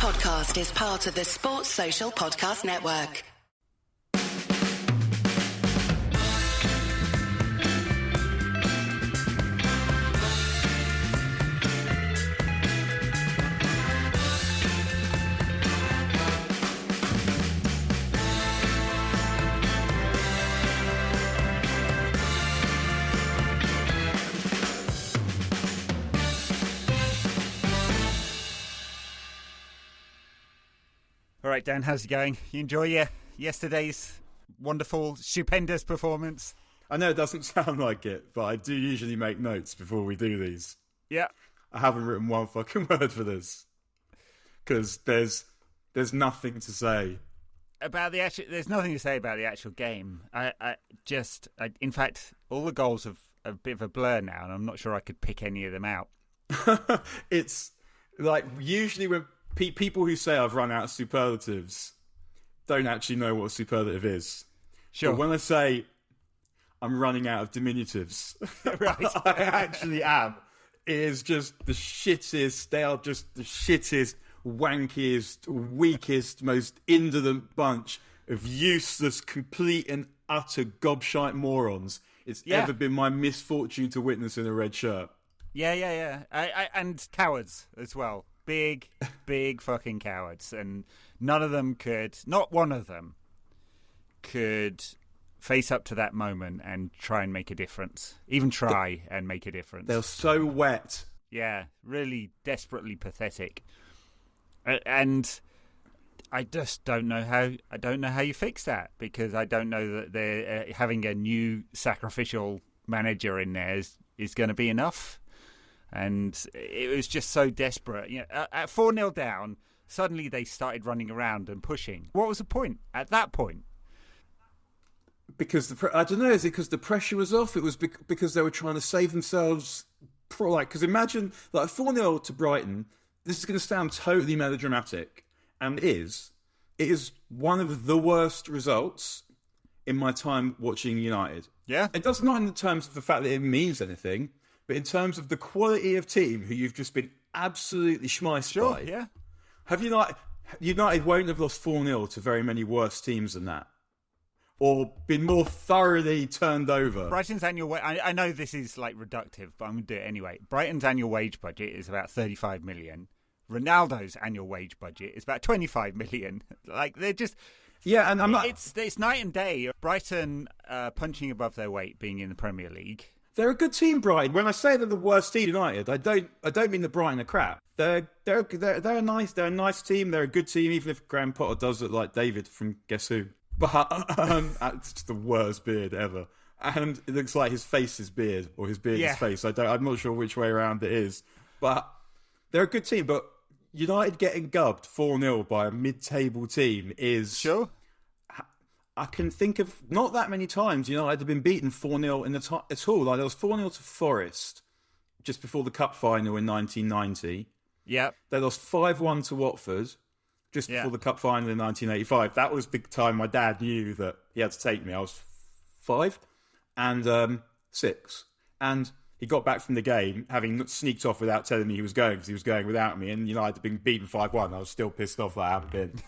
podcast is part of the Sports Social Podcast Network. All right, Dan, how's it going? You enjoy yesterday's wonderful, stupendous performance? I know it doesn't sound like it, but I do usually make notes before we do these. Yeah. I haven't written one fucking word for this. Because there's nothing to say. There's nothing to say about the actual game. In fact, all the goals have a bit of a blur now, and I'm not sure I could pick any of them out. It's like, usually when people who say I've run out of superlatives don't actually know what a superlative is. Sure. But when I say I'm running out of diminutives, right. I actually am. It is just the shittest. They are just the shittest, wankiest, weakest, most indolent bunch of useless, complete and utter gobshite morons it's ever been my misfortune to witness in a red shirt. Yeah. And cowards as well. Big fucking cowards. And not one of them could face up to that moment and try and make a difference. Even try and make a difference. They're so wet. Yeah, really desperately pathetic. And I just don't know how you fix that, because I don't know that they're having a new sacrificial manager in there is going to be enough. And it was just so desperate. At 4-0 down, suddenly they started running around and pushing. What was the point at that point? Because I don't know, is it because the pressure was off? It was because they were trying to save themselves. Because imagine, 4-0 to Brighton. This is going to sound totally melodramatic, and it is. It is one of the worst results in my time watching United. Yeah. It does not in terms of the fact that it means anything, but in terms of the quality of team who you've just been absolutely schmeissed by. Yeah. United won't have lost 4-0 to very many worse teams than that. Or been more thoroughly turned over. Brighton's annual I know this is reductive, but I'm going to do it anyway. Brighton's annual wage budget is about 35 million. Ronaldo's annual wage budget is about 25 million. They're just... Yeah, and I'm not... It's night and day. Brighton punching above their weight being in the Premier League. They're a good team, Brighton. When I say they're the worst team United, I don't mean that Brighton are crap. They're a nice team. They're a good team, even if Graham Potter does look like David from Guess Who. But it's just the worst beard ever, and it looks like his face is beard or his beard is face. I'm not sure which way around it is, but they're a good team. But United getting gubbed 4-0 by a mid-table team is sure. I can think of not that many times United have been beaten 4-0 at all. There was 4-0 to Forest just before the cup final in 1990. Yeah, they lost 5-1 to Watford. Just before the cup final in 1985. That was the time my dad knew that he had to take me. I was 5 and 6. And he got back from the game, having sneaked off without telling me he was going, because he was going without me. And United had been beaten 5-1. I was still pissed off that I hadn't been.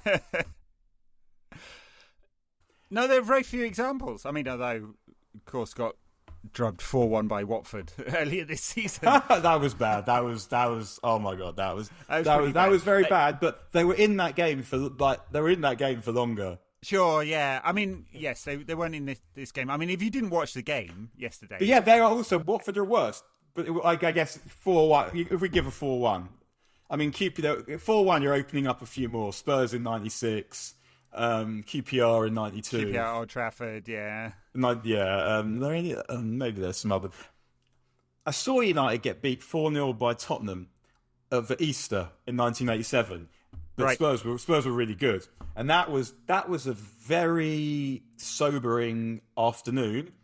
No, there are very few examples. I mean, although, of course, got drubbed 4-1 by Watford earlier this season. That was bad. That was. Oh my god, that was very bad. But they were in that game for longer. Sure, yeah. I mean, yes, they weren't in this game. I mean, if you didn't watch the game yesterday, but yeah, they are also Watford are worse. But I guess 4-1. If we give a 4-1, I mean, 4-1, you're opening up a few more. Spurs in '96. QPR in '92. QPR Old Trafford, yeah. Maybe there's some other. I saw United get beat 4-0 by Tottenham for Easter in 1987. But right. Spurs were really good, and that was a very sobering afternoon,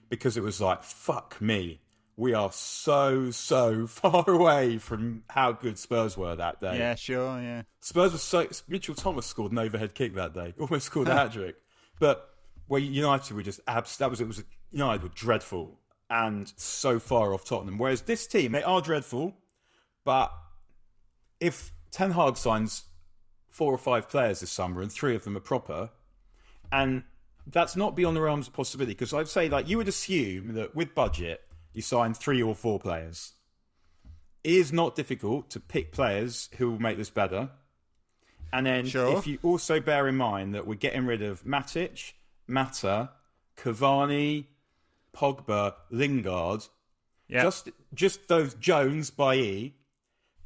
because it was like, fuck me, we are so far away from how good Spurs were that day. Yeah, sure, yeah. Spurs was Mitchell Thomas scored an overhead kick that day, almost scored a hat-trick. But United were just United were dreadful and so far off Tottenham. Whereas this team, they are dreadful, but if Ten Hag signs 4 or 5 players this summer, and 3 of them are proper. And that's not beyond the realms of possibility, because I'd say, like, you would assume that with budget, you sign 3 or 4 players. It is not difficult to pick players who will make this better. And then if you also bear in mind that we're getting rid of Matic, Mata, Cavani, Pogba, Lingard, just those Jones, Bailly.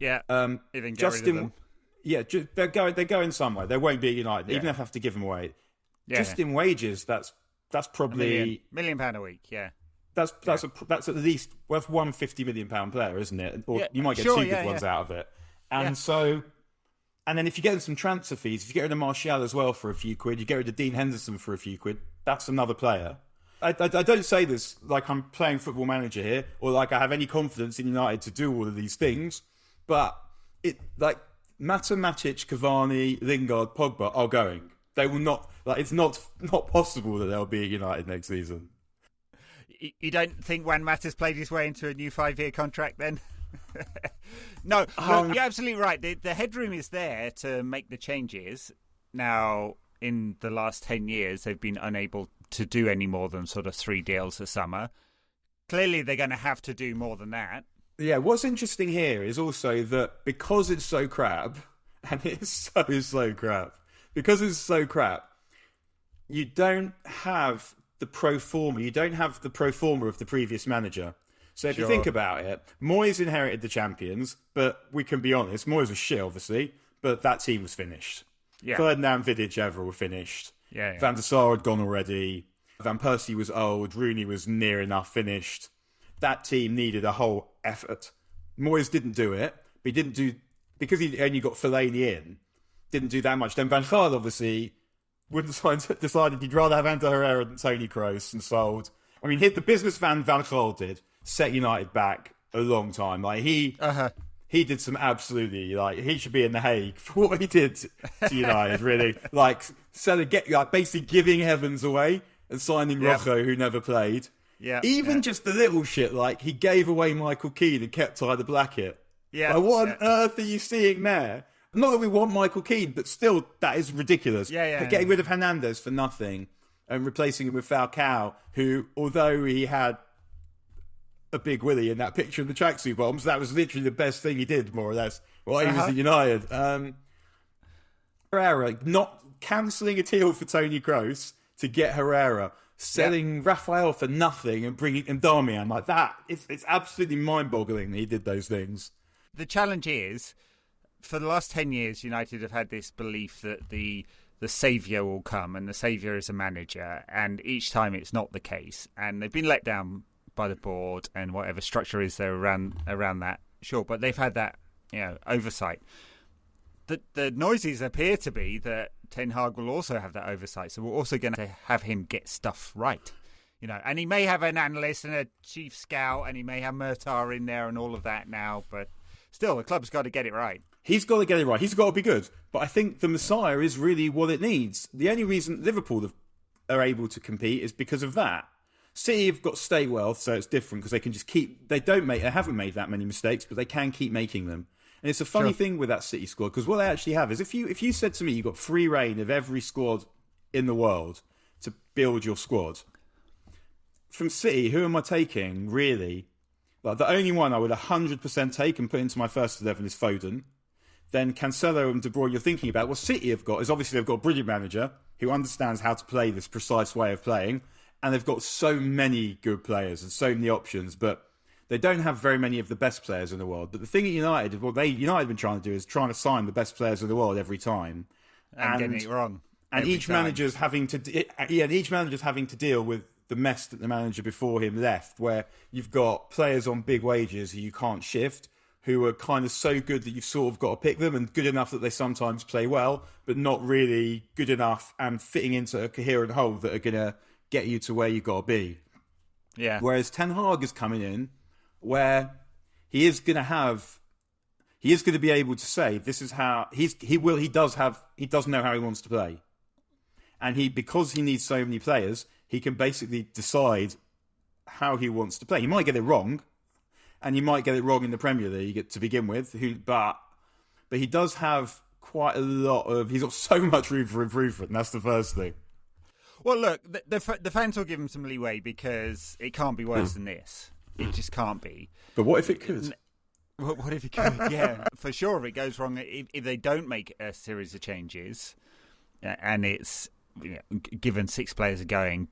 Yeah, even get rid of them. Yeah, they're going somewhere. They won't be at United, even if I have to give them away. Yeah. Just in wages, that's probably £1 million a week. Yeah, that's at least worth one £50 million player, isn't it? Or you might get 2 good ones out of it. And so, and then if you get some transfer fees, if you get rid of Martial as well for a few quid, you get rid of Dean Henderson for a few quid. That's another player. I don't say this like I'm playing Football Manager here, or like I have any confidence in United to do all of these things, but Mata, Matic, Cavani, Lingard, Pogba are going. They will not. Like, it's not possible that they'll be at United next season. You don't think Juan Mata's played his way into a new 5-year contract then? No, look, you're absolutely right. The headroom is there to make the changes. Now, in the last 10 years, they've been unable to do any more than sort of 3 deals a summer. Clearly, they're going to have to do more than that. Yeah, what's interesting here is also that because it's so crap, and it's so crap, because it's so crap, you don't have the pro forma. You don't have the pro forma of the previous manager. So if you think about it, Moyes inherited the champions, but we can be honest, Moyes was shit, obviously, but that team was finished. Yeah. Ferdinand, Vidic, Evra were finished. Yeah. Van der Sar had gone already. Van Persie was old. Rooney was near enough finished. That team needed a whole effort. Moyes didn't do it, but he didn't do, because he only got Fellaini in, didn't do that much. Then Van Gaal obviously decided he'd rather have Ander Herrera than Toni Kroos and sold. I mean, the business Van Gaal did set United back a long time. Like he did some absolutely, like, he should be in The Hague for what he did to United. Really, like basically giving Heavens away and signing Rojo, who never played. Yeah, even just the little shit, like he gave away Michael Keane and kept Tyler Blackett. Yeah, like, what on earth are you seeing there? Not that we want Michael Keane, but still, that is ridiculous. Getting rid of Hernandez for nothing and replacing him with Falcao, who, although he had a big willy in that picture of the tracksuit bombs, that was literally the best thing he did, more or less, while he was at United. Herrera, not cancelling a deal for Toni Kroos to get Herrera, selling Raphael for nothing and bringing in Darmian like that. It's absolutely mind-boggling that he did those things. The challenge is, for the last 10 years, United have had this belief that the saviour will come, and the saviour is a manager, and each time it's not the case, and they've been let down by the board and whatever structure is there around that. Sure, but they've had that, oversight. The noises appear to be that Ten Hag will also have that oversight, so we're also going to have him get stuff right. And he may have an analyst and a chief scout, and he may have Murtaugh in there and all of that now, but still, the club's got to get it right. He's got to get it right. He's got to be good. But I think the Messiah is really what it needs. The only reason Liverpool are able to compete is because of that. City have got state wealth, so it's different because they can just they haven't made that many mistakes, but they can keep making them. And it's a funny thing with that City squad, because what they actually have is, if you said to me you've got free reign of every squad in the world to build your squad, from City, who am I taking, really? Like, the only one I would 100% take and put into my first 11 is Foden. Then Cancelo and De Bruyne you're thinking about. What City have got is, obviously they've got a brilliant manager who understands how to play this precise way of playing, and they've got so many good players and so many options, but they don't have very many of the best players in the world. But the thing at United, United have been trying to do is trying to sign the best players in the world every time. And getting it wrong. And each manager's having to deal with the mess that the manager before him left, where you've got players on big wages who you can't shift, who are kind of so good that you've sort of got to pick them, and good enough that they sometimes play well, but not really good enough and fitting into a coherent whole that are going to get you to where you've got to be. Yeah. Whereas Ten Hag is coming in where he does know how he wants to play. And because he needs so many players, he can basically decide how he wants to play. He might get it wrong, and he might get it wrong in the Premier League to begin with, but he does have quite a lot of. He's got so much room for improvement. That's the first thing. Well, look, the fans will give him some leeway because it can't be worse than this. It just can't be. But what if it could? What if it could? Yeah, for sure. If it goes wrong, if they don't make a series of changes, and it's given 6 players are going,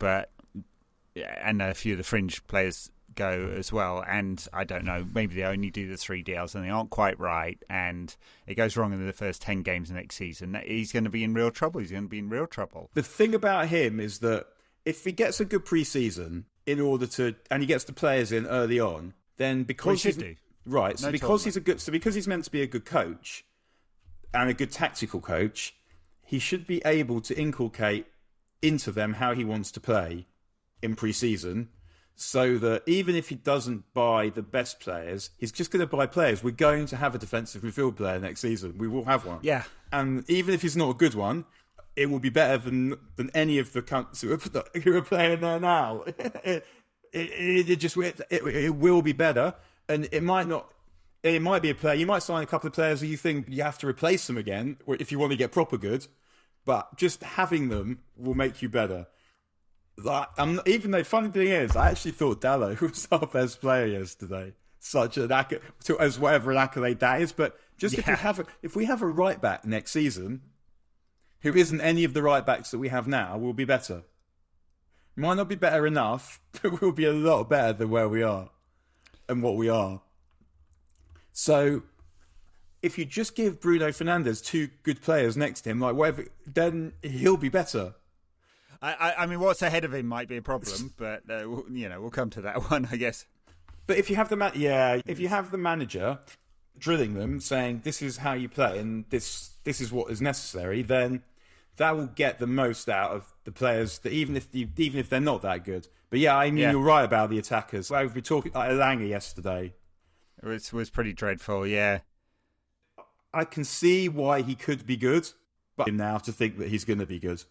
and a few of the fringe players go as well, and I don't know, maybe they only do the 3 deals and they aren't quite right, and it goes wrong in the first 10 games next season, he's going to be in real trouble. The thing about him is that if he gets a good pre-season and he gets the players in early on, then because he's meant to be a good coach and a good tactical coach, he should be able to inculcate into them how he wants to play in pre-season, so that even if he doesn't buy the best players, he's just going to buy players. We're going to have a defensive midfield player next season. We will have one. Yeah. And even if he's not a good one, it will be better than any of the cunts who are playing there now. It will be better. And it might be a player. You might sign a couple of players who you think you have to replace them again if you want to get proper good. But just having them will make you better. Even though, funny thing is, I actually thought Dallo was our best player yesterday. Such an as whatever an accolade that is. But just if we have a right back next season, who isn't any of the right backs that we have now, we'll be better. Might not be better enough, but we'll be a lot better than where we are and what we are. So, if you just give Bruno Fernandes 2 good players next to him, like whatever, then he'll be better. I mean, what's ahead of him might be a problem, but we'll come to that one, I guess. But if you have if you have the manager drilling them, saying this is how you play and this is what is necessary, then that will get the most out of the players. That even if they're not that good. But you're right about the attackers. Like, we were talking like Elanga yesterday. It was pretty dreadful. Yeah, I can see why he could be good, but now to think that he's going to be good.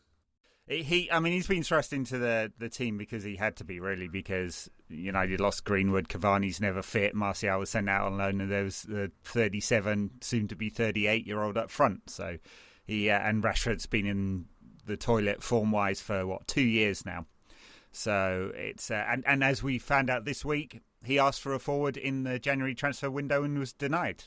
He's been thrust into the team because he had to be, really, because United lost Greenwood, Cavani's never fit, Martial was sent out on loan, and there was the 37, soon to be 38-year-old up front. So and Rashford's been in the toilet form-wise for 2 years now. So it's and as we found out this week, he asked for a forward in the January transfer window and was denied.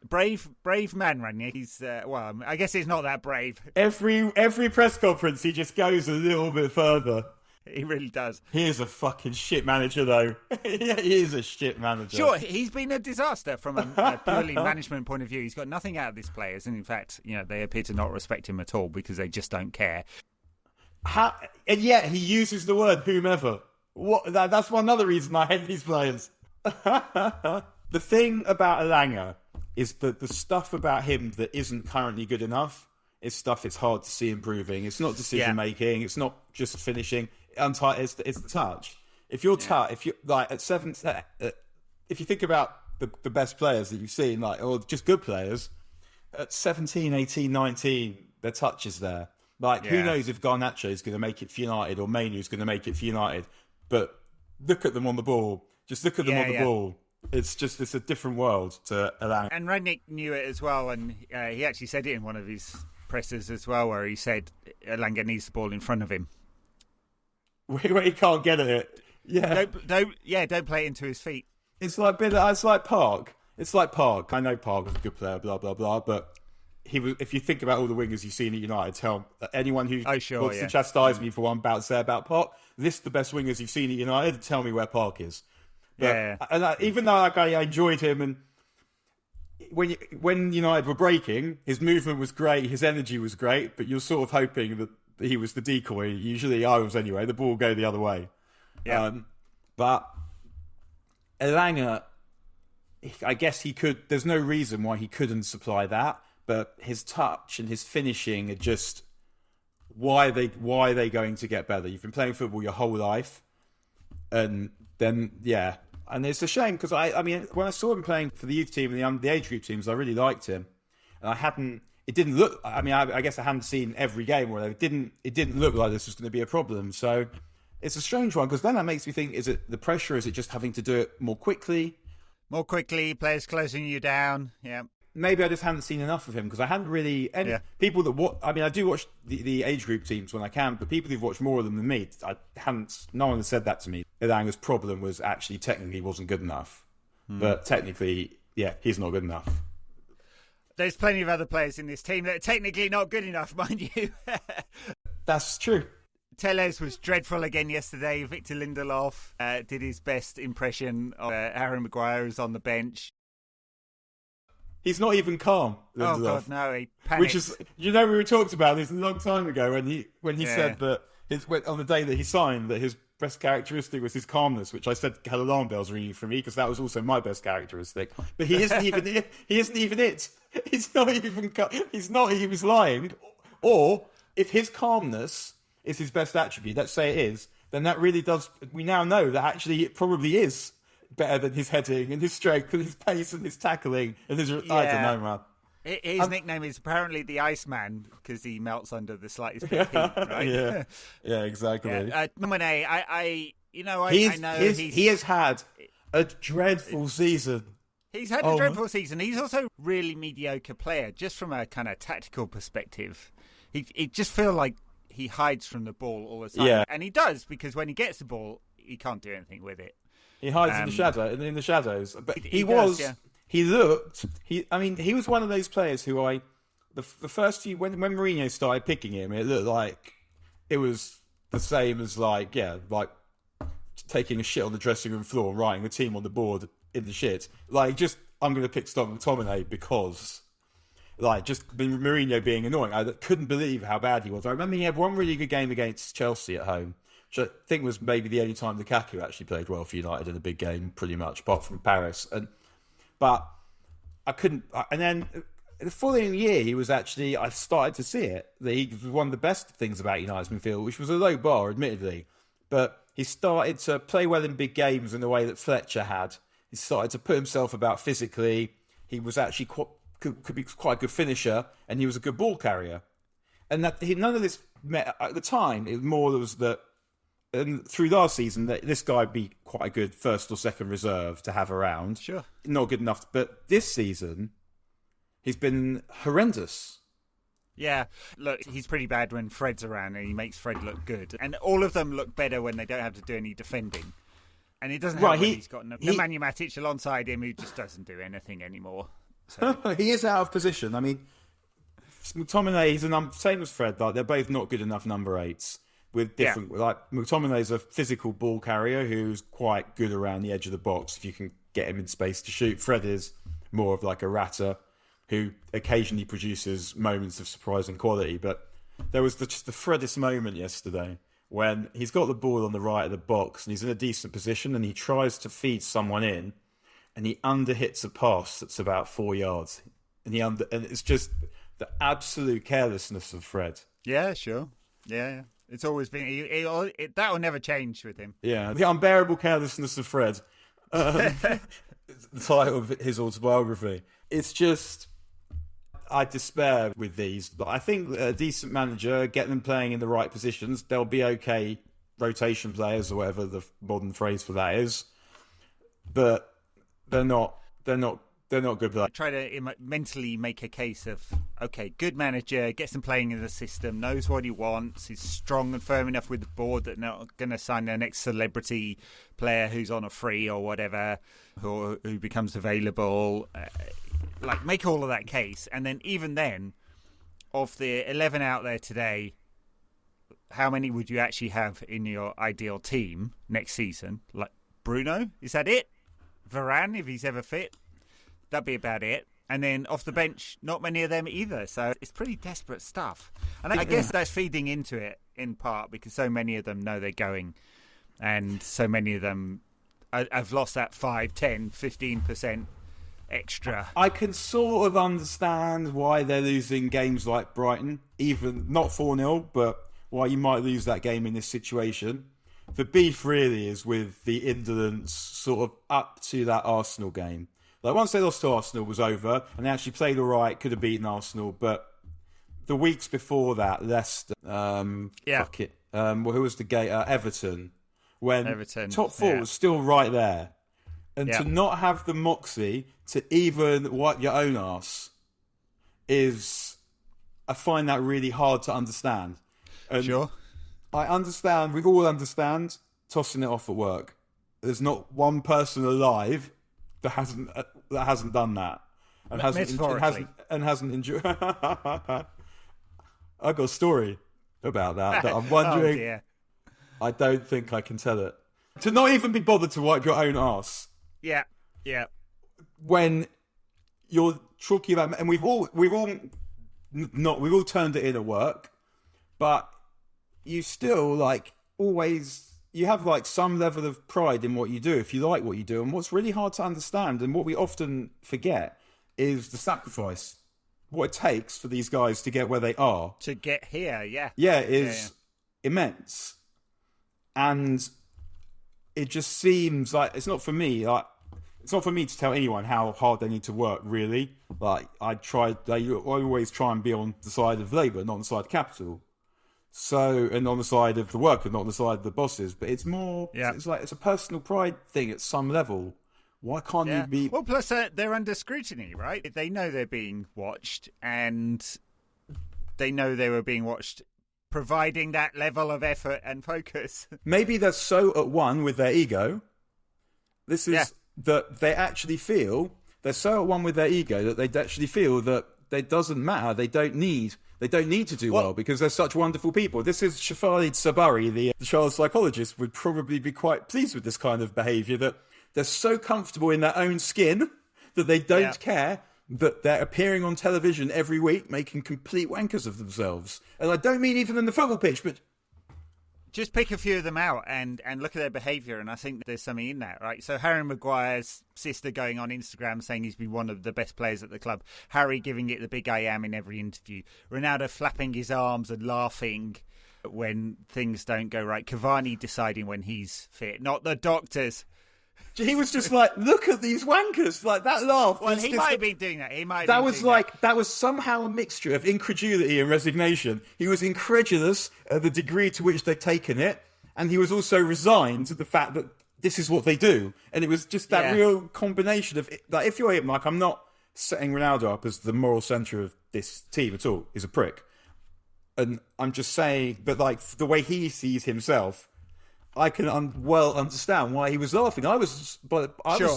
Brave man, Ranier. He's I guess he's not that brave. Every press conference, he just goes a little bit further. He really does. He is a fucking shit manager, though. He is a shit manager. Sure, he's been a disaster from a purely management point of view. He's got nothing out of these players, and in fact, they appear to not respect him at all because they just don't care. And yet he uses the word whomever. That's one other reason I hate these players. The thing about Elanga is that the stuff about him that isn't currently good enough is stuff it's hard to see improving. It's not decision making. It's not just finishing. It's the touch. If you're if you like at 7, if you think about the best players that you've seen, or just good players at 17, 18, 19, their touch is there. Who knows if Garnacho is going to make it for United or Mainu is going to make it for United? But look at them on the ball. Just look at them on the ball. It's a different world to Elanga. And Rangnick knew it as well, and he actually said it in one of his presses as well, where he said Elanga needs the ball in front of him. Where he can't get at it. Yeah. Don't play it into his feet. It's like Park. It's like Park. I know Park is a good player, blah, blah, blah, but if you think about all the wingers you've seen at United, tell anyone who wants to chastise me for what I'm about to say about Park, list the best wingers you've seen at United, tell me where Park is. But, and even though I enjoyed him, and when United were breaking, his movement was great, his energy was great, but you're sort of hoping that he was the decoy. Usually I was anyway. The ball would go the other way. Yeah. But Elanga, I guess he could. There's no reason why he couldn't supply that. But his touch and his finishing are just why are they going to get better? You've been playing football your whole life, and then and it's a shame because I mean when I saw him playing for the youth team and the age group teams, I really liked him, and it didn't look. I mean, I guess I hadn't seen every game where it didn't look like this was going to be a problem. So it's a strange one because then that makes me think: is it the pressure? Is it just having to do it more quickly? More quickly, players closing you down. Yeah. maybe I just hadn't seen enough of him because I hadn't really. And people that I do watch the age group teams when I can, but people who've watched more of them than me, I hadn't. No one has said that to me. Elanga's problem was actually technically he wasn't good enough, but technically, he's not good enough. There's plenty of other players in this team that are technically not good enough, mind you. That's true. Tellez was dreadful again yesterday. Victor Lindelof did his best impression of Harry Maguire, who's on the bench. He's not even calm. Lindelof. Oh God, no! He panics. Which is, we were talked about this a long time ago when he said that on the day that he signed that his best characteristic was his calmness, which I said had alarm bells ringing for me because that was also my best characteristic. But he isn't even it. He isn't even it. He's not even. He's not. He was lying. Or if his calmness is his best attribute, let's say it is, then that really does. We now know that actually it probably is better than his heading and his strength and his pace and his tackling and his. I don't know, man. His nickname is apparently the Iceman because he melts under the slightest bit of heat, right? yeah, exactly. Mane, I know he has had a dreadful season. He's had a dreadful season. He's also a really mediocre player, just from a kind of tactical perspective. He just feel like he hides from the ball all the time, and he does because when he gets the ball, he can't do anything with it. He hides in the shadows. But he was one of those players who the first few when Mourinho started picking him, it looked like it was the same as like taking a shit on the dressing room floor, writing the team on the board in the shit. Like, just I'm going to pick Stockton McTominay because, just Mourinho being annoying. I couldn't believe how bad he was. I remember he had one really good game against Chelsea at home, which I think was maybe the only time Lukaku actually played well for United in a big game, pretty much, apart from Paris. But I couldn't. And then the following year, I started to see it. That he was one of the best things about United's midfield, which was a low bar, admittedly. But he started to play well in big games in the way that Fletcher had. He started to put himself about physically. He was actually could be quite a good finisher, and he was a good ball carrier. And none of this met at the time. It was more that and through last season, that this guy would be quite a good first or second reserve to have around. Sure. Not good enough. But this season, he's been horrendous. Yeah, look, he's pretty bad when Fred's around and he makes Fred look good. And all of them look better when they don't have to do any defending. And it doesn't help when he's got Nemanja Matic alongside him who just doesn't do anything anymore. So. He is out of position. I mean, McTominay is same as Fred. They're both not good enough number 8s. With different, McTominay's a physical ball carrier who's quite good around the edge of the box if you can get him in space to shoot. Fred is more of like a ratter who occasionally produces moments of surprising quality. But there was just the Fredest moment yesterday when he's got the ball on the right of the box and he's in a decent position and he tries to feed someone in and he underhits a pass that's about 4 yards. And it's just the absolute carelessness of Fred. Yeah, sure. Yeah. It's always been... that will never change with him. Yeah, the unbearable carelessness of Fred. The title of his autobiography. It's just... I despair with these. But I think a decent manager, get them playing in the right positions, they'll be okay rotation players or whatever the modern phrase for that is. But they're not good players. Try to mentally make a case of, okay, good manager, gets them playing in the system, knows what he wants, he's strong and firm enough with the board that they're not going to sign their next celebrity player who's on a free or whatever, who becomes available. Make all of that case. And then even then, of the 11 out there today, how many would you actually have in your ideal team next season? Like Bruno? Is that it? Varane, if he's ever fit? That'd be about it. And then off the bench, not many of them either. So it's pretty desperate stuff. And I guess that's feeding into it in part because so many of them know they're going. And so many of them have lost that 5, 10, 15% extra. I can sort of understand why they're losing games like Brighton, even not 4-0, but why you might lose that game in this situation. The beef really is with the indolence sort of up to that Arsenal game. Like, once they lost to Arsenal, it was over, and they actually played all right, could have beaten Arsenal, but the weeks before that, Leicester, who was the gate? Everton, when Everton, top 4 was still right there, And to not have the moxie to even wipe your own arse I find that really hard to understand. And Sure. I understand, we all understand tossing it off at work. There's not one person alive that hasn't done that. And hasn't enjoyed. I've got a story about that I'm wondering. Oh, dear. I don't think I can tell it. To not even be bothered to wipe your own arse. Yeah. When you're talking about, and we've all turned it in at work, but you still you have some level of pride in what you do if you like what you do. And what's really hard to understand, and what we often forget, is the sacrifice. What it takes for these guys to get where they are. To get here, is immense. And it just seems like it's not for me. It's not for me to tell anyone how hard they need to work, really. I always try and be on the side of Labour, not on the side of capital. So, and on the side of the worker, not on the side of the bosses. But it's more, it's a personal pride thing at some level. Why can't you be... Well, plus they're under scrutiny, right? They know they're being watched, and they know they were being watched, providing that level of effort and focus. Maybe they're so at one with their ego. This is that they actually feel... They're so at one with their ego that they actually feel that it doesn't matter. They don't need to do well because they're such wonderful people. This is Shafali Sabari, the child psychologist, would probably be quite pleased with this kind of behaviour, that they're so comfortable in their own skin that they don't care that they're appearing on television every week making complete wankers of themselves. And I don't mean even in the football pitch, but... Just pick a few of them out and look at their behaviour, and I think there's something in that, right? So Harry Maguire's sister going on Instagram saying he's been one of the best players at the club. Harry giving it the big I am in every interview. Ronaldo flapping his arms and laughing when things don't go right. Cavani deciding when he's fit, not the doctors. He was just like, look at these wankers, like that laugh. Well, he might have been doing that. That was somehow a mixture of incredulity and resignation. He was incredulous at the degree to which they'd taken it, and he was also resigned to the fact that this is what they do. And it was just that real combination of, like, if you're him, like, I'm not setting Ronaldo up as the moral centre of this team at all. He's a prick. And I'm just saying, but like, the way he sees himself, I can well understand why he was laughing. I was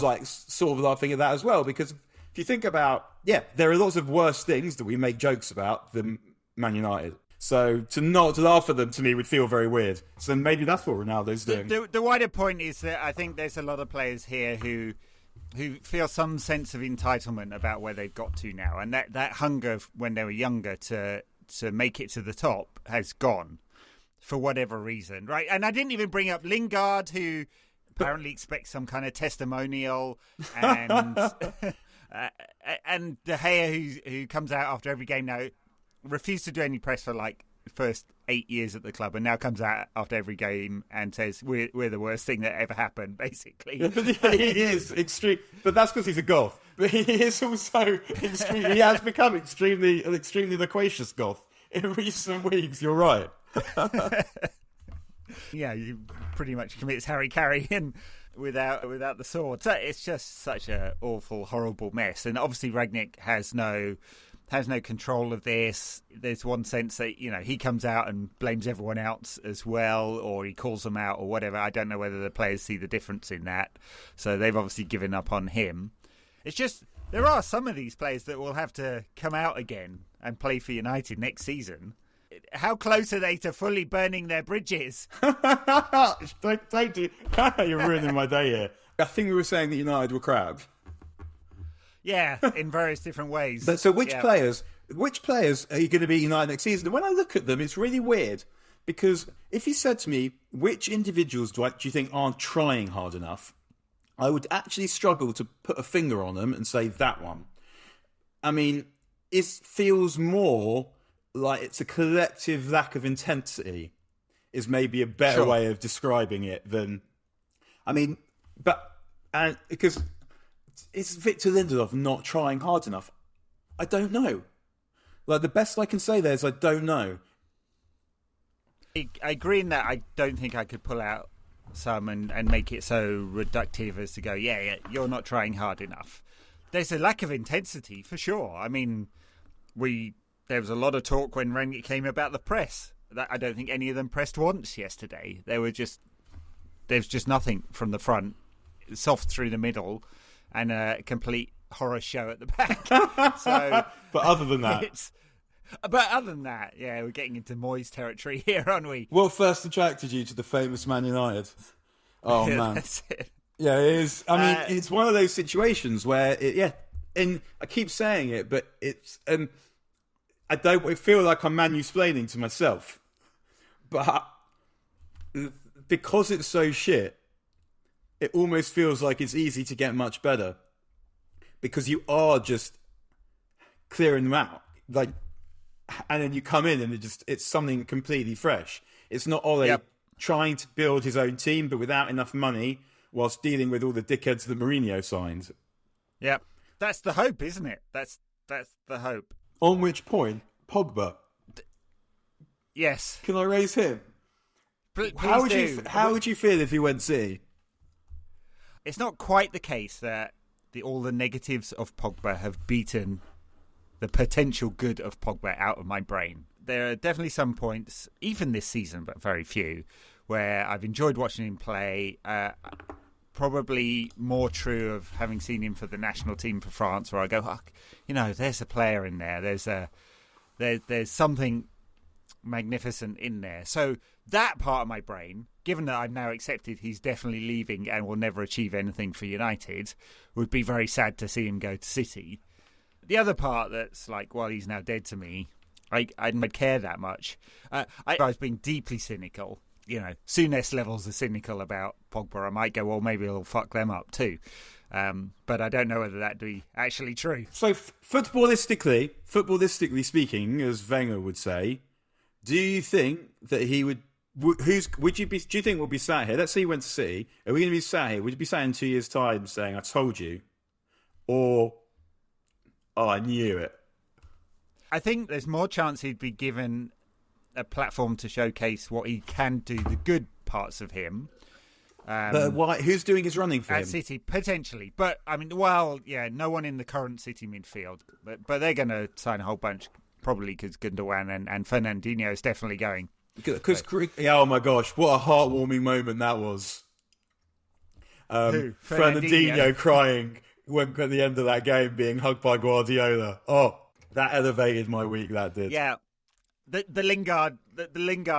like sort of laughing at that as well, because if you think about, there are lots of worse things that we make jokes about than Man United. So to not laugh at them, to me, would feel very weird. So maybe that's what Ronaldo's doing. The wider point is that I think there's a lot of players here who feel some sense of entitlement about where they've got to now, and that hunger when they were younger to make it to the top has gone. For whatever reason, right? And I didn't even bring up Lingard, who apparently expects some kind of testimonial, and and De Gea, who comes out after every game now, refused to do any press for like the first 8 years at the club, and now comes out after every game and says we're the worst thing that ever happened, basically. He is extreme, but that's because he's a goth. But he is also extreme. He has become extremely loquacious goth in recent weeks. You're right. You pretty much commits Harry Carrion without the sword. So it's just such a awful, horrible mess. And obviously Rangnick has no control of this. There's one sense that, he comes out and blames everyone else as well, or he calls them out or whatever. I don't know whether the players see the difference in that. So they've obviously given up on him. It's just, there are some of these players that will have to come out again and play for United next season. How close are they to fully burning their bridges? Don't do. You're ruining my day here. I think we were saying that United were crap. Yeah, in various different ways. So which players are you going to be United next season? And when I look at them, it's really weird, because if you said to me, which individuals do you think aren't trying hard enough, I would actually struggle to put a finger on them and say that one. I mean, it feels more like it's a collective lack of intensity is maybe a better way of describing it than... I mean, because is Victor Lindelof not trying hard enough? I don't know. Like, the best I can say there is I don't know. I agree in that I don't think I could pull out some and make it so reductive as to go, yeah, you're not trying hard enough. There's a lack of intensity for sure. I mean, there was a lot of talk when Rangnick came about the press. That I don't think any of them pressed once yesterday. There's just nothing from the front, soft through the middle, and a complete horror show at the back. So, but other than that, yeah, we're getting into Moyes territory here, aren't we? What first attracted you to the famous Man United? Oh man, that's it. Yeah, it is. I mean, it's one of those situations where and I keep saying it, but it's I don't feel like I'm mansplaining to myself, but because it's so shit, it almost feels like it's easy to get much better because you are just clearing them out, like, and then you come in and it's something completely fresh. It's not Ole trying to build his own team, but without enough money, whilst dealing with all the dickheads that Mourinho signed. Yep, that's the hope, isn't it? That's the hope. On which point, Pogba. Yes. Can I raise him? How would you feel if he went City? It's not quite the case that all the negatives of Pogba have beaten the potential good of Pogba out of my brain. There are definitely some points, even this season, but very few, where I've enjoyed watching him play. Probably more true of having seen him for the national team for France, where I go, there's a player in there. There's something magnificent in there. So that part of my brain, given that I've now accepted he's definitely leaving and will never achieve anything for United, would be very sad to see him go to City. The other part that's like, well, he's now dead to me, I don't care that much. I was being deeply cynical. Souness levels of cynical about Pogba. I might go, well, maybe he'll fuck them up too. But I don't know whether that'd be actually true. So footballistically speaking, as Wenger would say, do you think that he would... do you think we'll be sat here? Let's say he went to City. Are we going to be sat here? Would you be sat in 2 years' time saying, I told you? Or, oh, I knew it? I think there's more chance he'd be given a platform to showcase what he can do, the good parts of him. But why? Who's doing his running for him? At City, potentially. But, I mean, no one in the current City midfield. But they're going to sign a whole bunch, probably because Gundogan and Fernandinho is definitely going. Oh my gosh, what a heartwarming moment that was. Fernandinho crying at the end of that game, being hugged by Guardiola. Oh, that elevated my week, that did. Yeah. The Lingard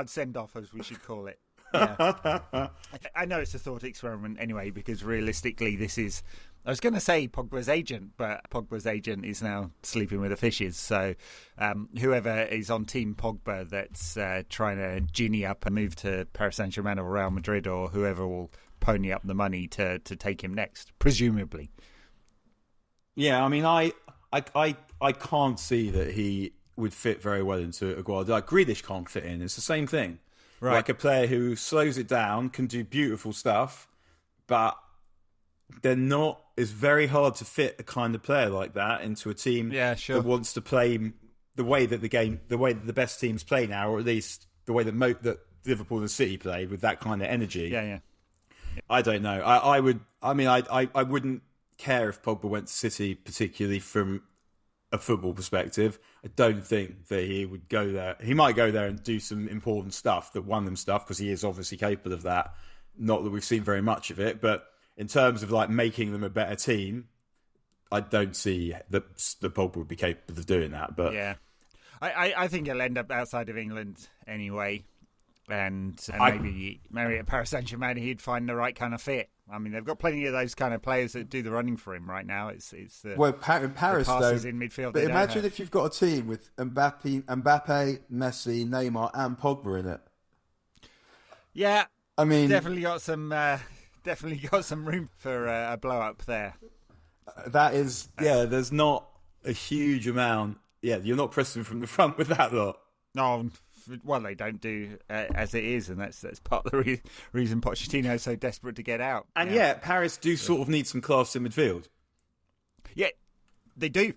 send-off, as we should call it. Yeah. I know it's a thought experiment anyway, because realistically this is... I was going to say Pogba's agent, but Pogba's agent is now sleeping with the fishes. So whoever is on Team Pogba that's trying to ginny up a move to Paris Saint-Germain or Real Madrid, or whoever will pony up the money to take him next, presumably. Yeah, I mean, I can't see that he would fit very well into a Guardiola. Like Grealish can't fit in. It's the same thing. Right. Like a player who slows it down, can do beautiful stuff, but they're not... It's very hard to fit a kind of player like that into a team that wants to play the way that the best teams play now, or at least the way that Liverpool and City play, with that kind of energy. Yeah. I don't know. I wouldn't care if Pogba went to City, particularly from a football perspective. I don't think that he would go there. He might go there and do some important stuff that won them stuff, because he is obviously capable of that. Not that we've seen very much of it, but in terms of like making them a better team, I don't see that the Pogba would be capable of doing that. But yeah, I think he'll end up outside of England anyway, and maybe at Paris Saint-Germain he'd find the right kind of fit. I mean, they've got plenty of those kind of players that do the running for him right now. It's in Paris though, in midfield. But imagine if you've got a team with Mbappe, Messi, Neymar, and Pogba in it. Yeah, I mean, definitely got some room for a blow up there. That is, there's not a huge amount. Yeah, you're not pressing from the front with that lot. No, well, they don't do as it is, and that's part of the reason Pochettino is so desperate to get out. And Paris do sort of need some class in midfield. Yeah, they do.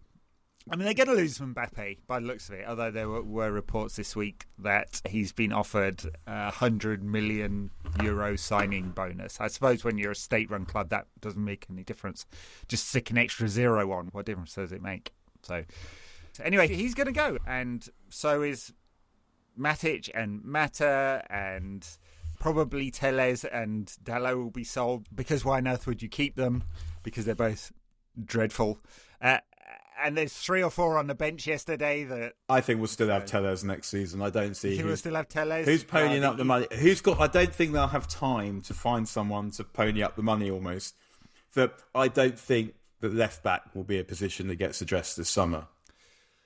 I mean, they're going to lose Mbappe by the looks of it, although there were reports this week that he's been offered a €100 million signing bonus. I suppose when you're a state-run club, that doesn't make any difference. Just stick an extra zero on. What difference does it make? So anyway, he's going to go, and so is Matic and Mata, and probably Tellez and Dalot will be sold, because why on earth would you keep them? Because they're both dreadful. And there's 3 or 4 on the bench yesterday that I think we'll still have Tellez next season. I don't see. We'll still have Tellez. Who's ponying up the money? Who's got? I don't think they'll have time to find someone to pony up the money. Almost. I don't think that left back will be a position that gets addressed this summer.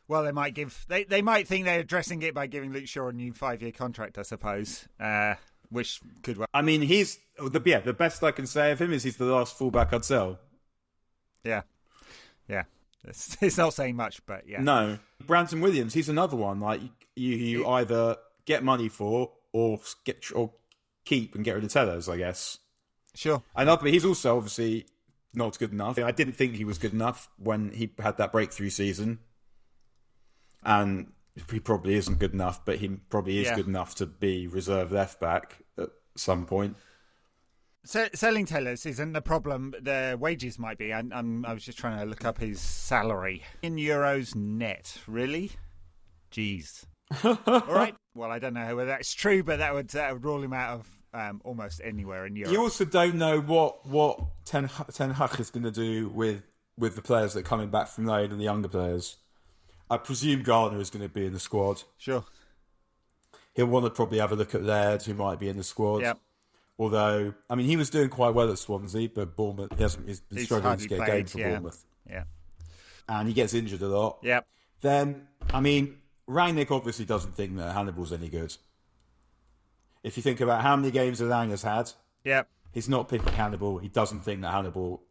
Well, they might give. They might think they're addressing it by giving Luke Shaw a new 5-year contract, I suppose. Which could work. I mean, he's the best I can say of him is he's the last fullback I'd sell. Yeah. It's not saying much, but yeah. No. Brandon Williams, he's another one. Like you either get money for or keep and get rid of Tellez, I guess. Sure. And he's also obviously not good enough. I didn't think he was good enough when he had that breakthrough season. And he probably isn't good enough, but he probably is good enough to be reserve left back at some point. Selling Tellez isn't the problem. The wages might be. I was just trying to look up his salary in euros net. Really? Jeez. All right. Well, I don't know whether that's true, but that would rule him out of almost anywhere in Europe. You also don't know what Ten Hag is going to do with the players that are coming back from loan and the younger players. I presume Garner is going to be in the squad. Sure. He'll want to probably have a look at Laird, who might be in the squad. Yep. Although, I mean, he was doing quite well at Swansea, but Bournemouth, he's been struggling to get a game for Bournemouth. Yeah. And he gets injured a lot. Yep. Then, I mean, Rangnick obviously doesn't think that Hannibal's any good. If you think about how many games Lang has had, he's not picking Hannibal. He doesn't think that Hannibal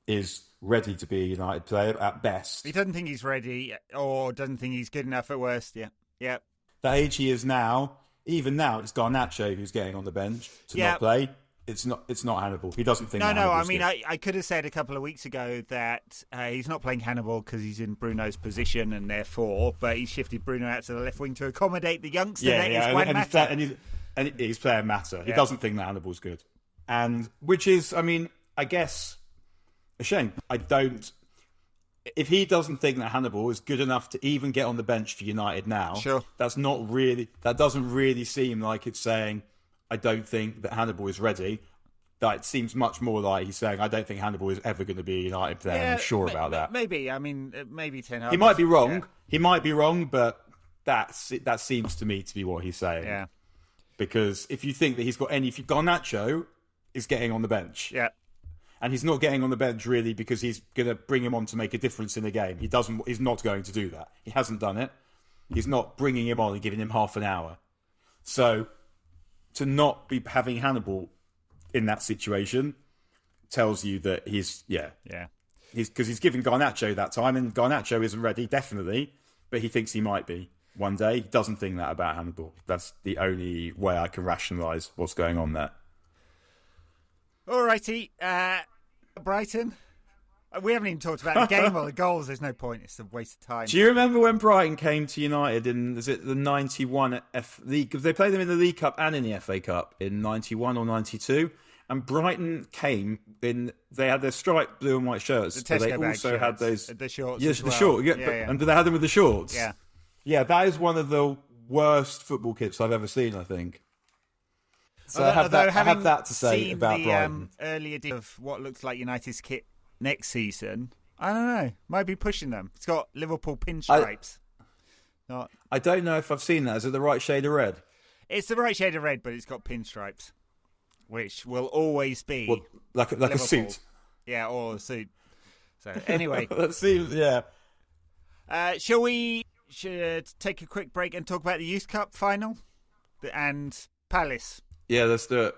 is ready to be a United player at best. He doesn't think he's ready, or doesn't think he's good enough at worst. Yeah. The age he is now, even now, it's Garnacho who's getting on the bench to not play. It's not Hannibal. He doesn't think. No. I mean, I could have said a couple of weeks ago that he's not playing Hannibal because he's in Bruno's position, and therefore, but he shifted Bruno out to the left wing to accommodate the youngster. And he's playing Mata. He doesn't think that Hannibal's good, and which is, I mean, I guess a shame. If he doesn't think that Hannibal is good enough to even get on the bench for United now, that doesn't really seem like it's saying, I don't think that Hannibal is ready. That it seems much more like he's saying, I don't think Hannibal is ever going to be a United player. I'm sure about that. Maybe. I mean, maybe Ten Hag. He might be wrong. Yeah. He might be wrong, but that seems to me to be what he's saying. Yeah. Because if you think that he's got if Garnacho is getting on the bench. Yeah. And he's not getting on the bench really because he's going to bring him on to make a difference in the game. He's not going to do that. He hasn't done it. He's not bringing him on and giving him half an hour. So to not be having Hannibal in that situation tells you that he's giving Garnacho that time, and Garnacho isn't ready, definitely, but he thinks he might be one day. He doesn't think that about Hannibal. That's the only way I can rationalise what's going on there. Alrighty, Brighton. We haven't even talked about the game or the goals. There's no point. It's a waste of time. Do you remember when Brighton came to United in, is it the 91 League? They played them in the League Cup and in the FA Cup in 91 or 92. And Brighton came in, they had their striped blue and white shirts, but they also had those... The shorts. Yes, the shorts. And they had them with the shorts. Yeah. Yeah, that is one of the worst football kits I've ever seen, I think. So I have that to say about Brighton. Early edition of what looks like United's kit next season, I don't know. Might be pushing them. It's got Liverpool pinstripes. I don't know if I've seen that. Is it the right shade of red? It's the right shade of red, but it's got pinstripes, which will always be like a suit. Yeah, or a suit. So anyway, that seems Shall we take a quick break and talk about the Youth Cup final and Palace? Yeah, let's do it.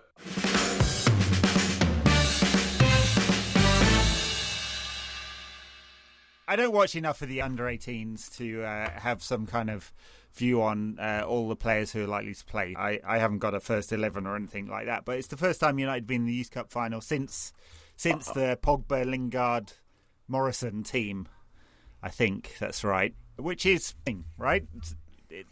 I don't watch enough of the under-18s to have some kind of view on all the players who are likely to play. I haven't got a first 11 or anything like that, but it's the first time United have been in the Youth Cup final since the Pogba, Lingard, Morrison team. I think that's right. Which is right.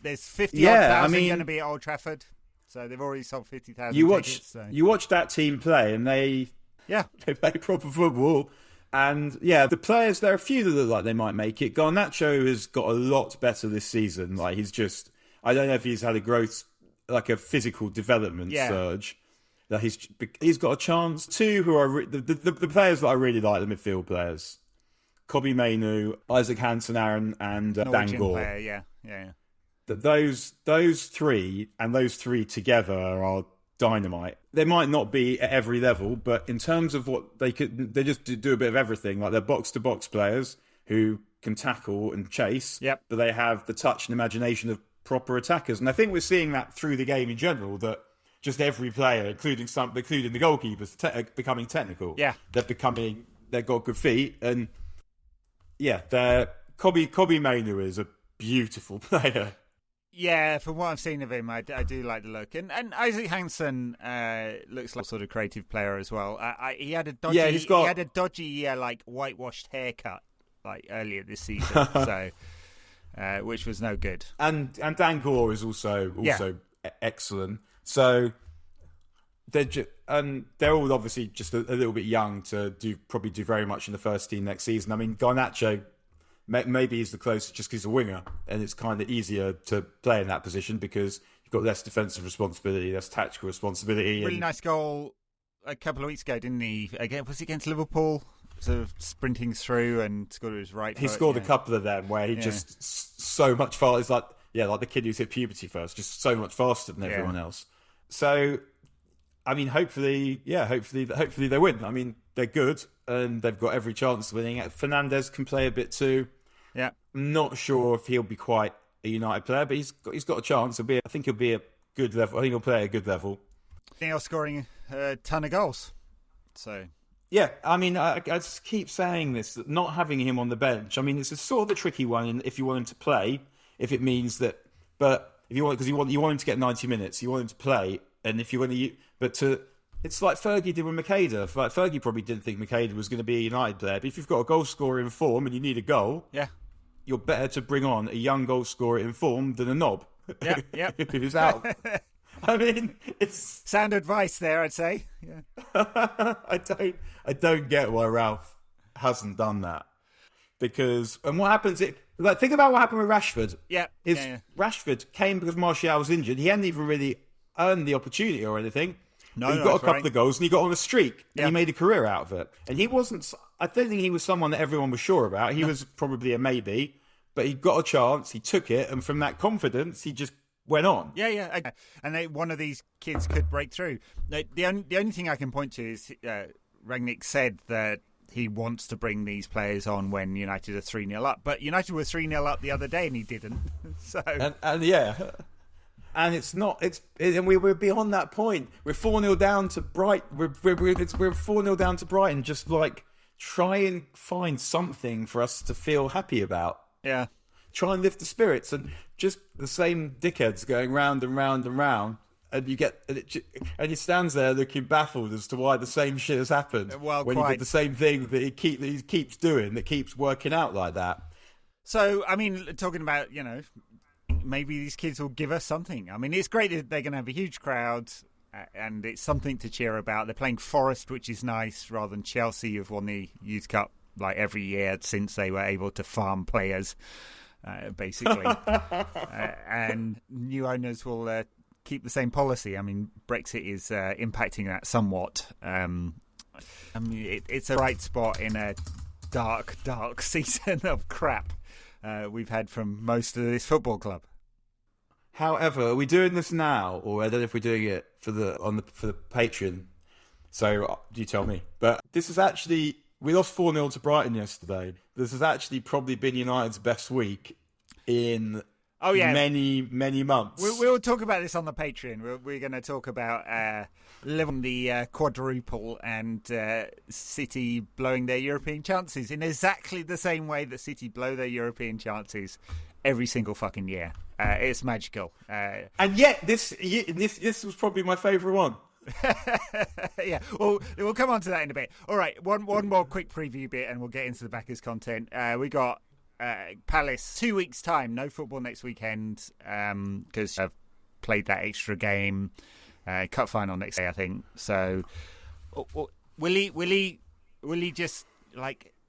There's 50,000 going to be at Old Trafford, so they've already sold 50,000 tickets. So. You watch that team play, and they play proper football. And the players, there are a few that look like they might make it. Garnacho has got a lot better this season. Like I don't know if he's had a growth, like a physical development surge. That he's got a chance. Two who are the players that I really like, the midfield players, Kobe Mainu, Isaac Hansen, Aaron, and Dangor. Player, yeah. That those three together are dynamite. They might not be at every level, but in terms of what they just do a bit of everything. Like they're box-to-box players who can tackle and chase, but they have the touch and imagination of proper attackers. And I think we're seeing that through the game in general, that just every player, including the goalkeepers, becoming technical. Yeah. They've got good feet, and Kobe Mainu is a beautiful player. Yeah, from what I've seen of him, I do like the look, and Isaac Hansen looks like a sort of creative player as well. He had a dodgy, like whitewashed haircut like earlier this season, so which was no good. And Dangor is also excellent. So they're all obviously just a little bit young to probably do very much in the first team next season. I mean, Garnacho. Maybe he's the closest just because he's a winger, and it's kind of easier to play in that position because you've got less defensive responsibility, less tactical responsibility. Really nice goal a couple of weeks ago, didn't he? Was he against Liverpool? Sort of sprinting through and scored with his right foot. He scored a couple of them where he just so much faster. It's like the kid who's hit puberty first, just so much faster than everyone else. So, I mean, hopefully they win. I mean, they're good and they've got every chance of winning. Fernandes can play a bit too. Yeah, I'm not sure if he'll be quite a United player, but he's got a chance. I think he'll be a good level. I think he'll play at a good level. I think he'll scoring a ton of goals. So yeah, I mean, I just keep saying this, that not having him on the bench. I mean, it's a sort of a tricky one. If you want him to play, if it means that, but if you want, because you want him to get 90 minutes, you want him to play, and if you want to, it's like Fergie did with Makeda. Like Fergie probably didn't think Makeda was going to be a United player, but if you've got a goal scorer in form and you need a goal, you're better to bring on a young goal scorer in form than a knob who's out. I mean, it's sound advice there, I'd say. Yeah. I don't get why Ralph hasn't done that, because what happens? Think about what happened with Rashford. Rashford came because Martial was injured. He hadn't even really earned the opportunity or anything. No, he got a couple of goals and he got on a streak and he made a career out of it. And he wasn't. I don't think he was someone that everyone was sure about. He was probably a maybe, but he got a chance. He took it, and from that confidence, he just went on. Yeah. And one of these kids could break through. The only thing I can point to is Rangnick said that he wants to bring these players on when United are 3-0 up. But United were 3-0 up the other day and he didn't. So And it's not. And we're beyond that point. We're 4-0 down to Brighton. We're 4-0 down to Brighton. Just like try and find something for us to feel happy about. Yeah. Try and lift the spirits, and just the same dickheads going round and round and round. And he stands there looking baffled as to why the same shit has happened. Well, when he did the same thing that he keeps doing, that keeps working out like that. So, I mean, talking about, maybe these kids will give us something. I mean, it's great that they're going to have a huge crowd, and it's something to cheer about. They're playing Forest, which is nice, rather than Chelsea, who've won the Youth Cup like every year since they were able to farm players, basically. And new owners will keep the same policy. I mean, Brexit is impacting that somewhat. I mean, it's a bright spot in a dark, dark season of crap we've had from most of this football club. However, are we doing this now, or I don't know if we're doing it for the Patreon? So you tell me. But this is actually, we lost 4-0 to Brighton yesterday. This has actually probably been United's best week in many, many months. We'll talk about this on the Patreon. We're going to talk about living the quadruple and City blowing their European chances in exactly the same way that City blow their European chances every single fucking year. It's magical. And yet, this was probably my favourite one. Yeah, well, we'll come on to that in a bit. All right, one more quick preview bit and we'll get into the backers content. We got Palace 2 weeks' time. No football next weekend because I've played that extra game. Cup final next day, I think. So will he just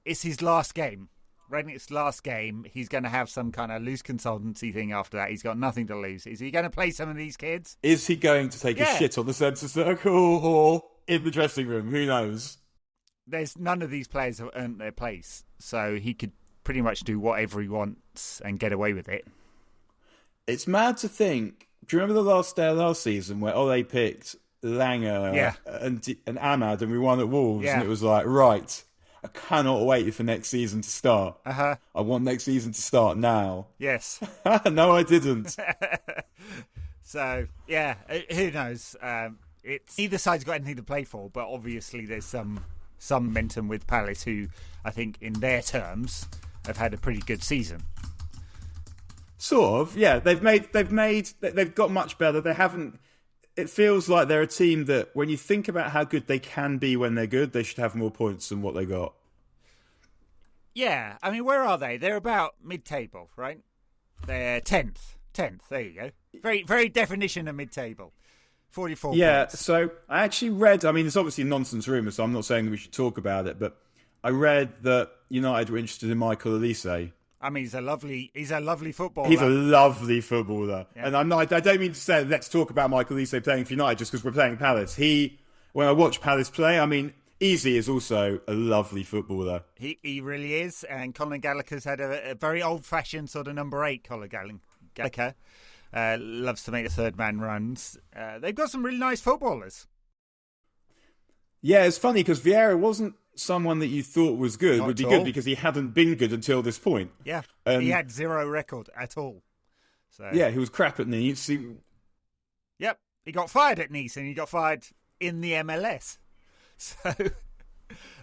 it's his last game? Rangnick's last game. He's going to have some kind of loose consultancy thing after that. He's got nothing to lose. Is he going to play some of these kids? Is he going to take a shit on the centre circle or in the dressing room? Who knows? There's none of these players have earned their place, so he could pretty much do whatever he wants and get away with it. It's mad to think. Do you remember the last day of last season where Ole picked Langer and Ahmad and we won at Wolves? Yeah. And it was like, right, I cannot wait for next season to start. Uh-huh. I want next season to start now. Yes. No, I didn't. So, yeah, who knows? It's neither side's got anything to play for, but obviously there's some momentum with Palace, who I think in their terms have had a pretty good season. Sort of, yeah. They've got much better. They haven't. It feels like they're a team that, when you think about how good they can be when they're good, they should have more points than what they got. Yeah, I mean, where are they? They're about mid-table, right? They're 10th. There you go. Very, very definition of mid-table. 44 points. So I actually read, I mean, it's obviously a nonsense rumour, so I'm not saying that we should talk about it, but I read that United were interested in Michael Olise. I mean, he's a lovely footballer. He's a lovely footballer. Yeah. And I don't mean to say, let's talk about Michael Olise playing for United just because we're playing Palace. When I watch Palace play, I mean, Easy is also a lovely footballer. He really is. And Colin Gallagher's had a very old-fashioned sort of number 8, Colin Gallagher. Loves to make the third man runs. They've got some really nice footballers. Yeah, it's funny because Vieira wasn't someone that you thought was good, would be good because he hadn't been good until this point. Yeah, he had 0 record at all. So yeah, he was crap at Nice. Yep, he got fired at Nice and he got fired in the MLS. So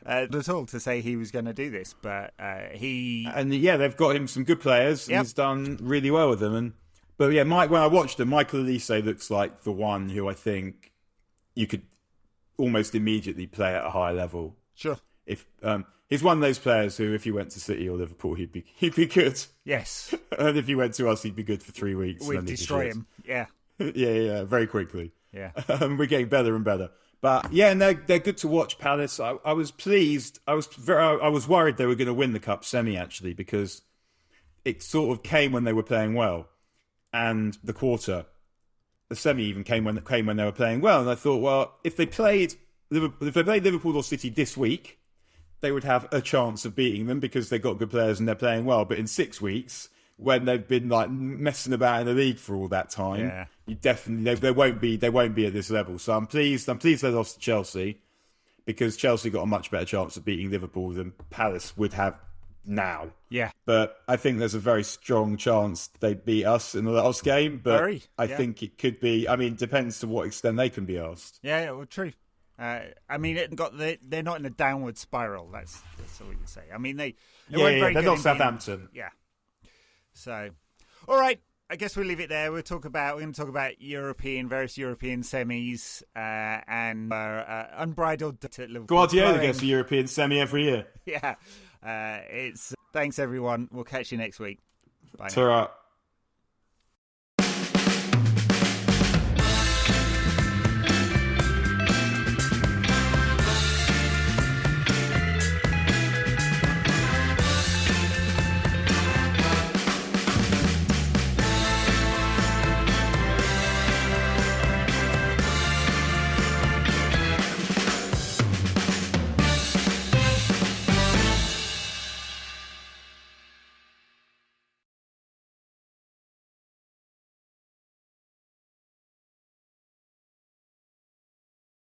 at all to say he was going to do this, but they've got him some good players and he's done really well with them. But yeah, when I watched him, Michael Olise looks like the one who I think you could almost immediately play at a high level. Sure. If he's one of those players who, if he went to City or Liverpool, he'd be good. Yes. And if he went to us, he'd be good for 3 weeks. We'd destroy him. Yeah. yeah, very quickly. Yeah. We're getting better and better. But yeah, and they're good to watch. Palace. I was pleased. I was worried they were going to win the cup semi actually, because it sort of came when they were playing well, and the semi even came when they were playing well. And I thought, well, if they played Liverpool or City this week, they would have a chance of beating them because they've got good players and they're playing well. But in 6 weeks, when they've been like messing about in the league for all that time, they won't be at this level. So I'm pleased they lost to Chelsea, because Chelsea got a much better chance of beating Liverpool than Palace would have now. Yeah. But I think there's a very strong chance they beat us in the last game. But I think it could be. I mean, it depends to what extent they can be asked. Yeah, well, true. I mean, they're not in a downward spiral. That's all we can say. I mean, they're not Southampton. Yeah. So, all right. I guess we'll leave it there. We're going to talk about various European semis and unbridled Liverpool. Guardiola gets a European semi every year. Yeah. Thanks everyone. We'll catch you next week. Bye. Ta-ra.